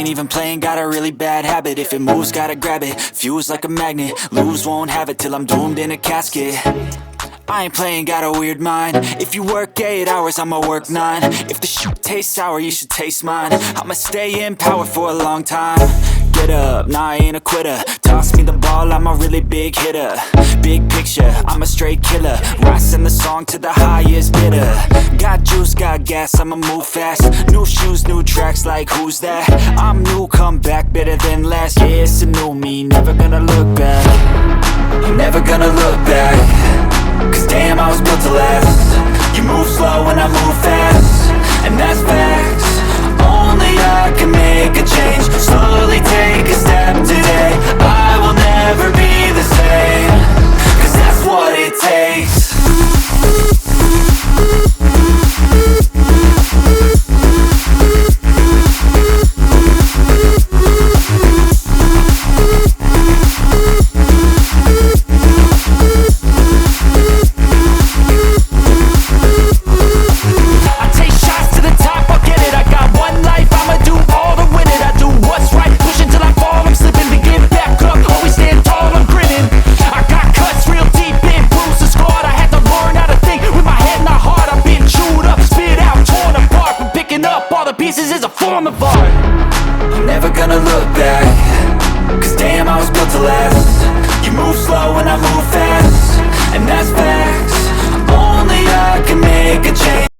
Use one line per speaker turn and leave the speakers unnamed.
ain't even playing, got a really bad habit. If it moves, gotta grab it, fuse like a magnet. Lose, won't have it till I'm doomed in a casket. I ain't playing, got a weird mind. If you work 8 hours, I'ma work 9. If the shit tastes sour, you should taste mine. I'ma stay in power for a long time. Get up, nah, I ain't a quitter. Toss me the ball, I'm a really big hitter. Big picture, I'm a straight killer. Rising the song to the highest bidder. Got juice, got gas, I'ma move fast. New shoes, new tracks, like who's that? I'm new, come back, better than last. Yeah, it's a new me, never gonna look back. I'm never gonna look back. Cause damn, I was built to last. You move slow and I move fast, and that's facts. Only I can make a change.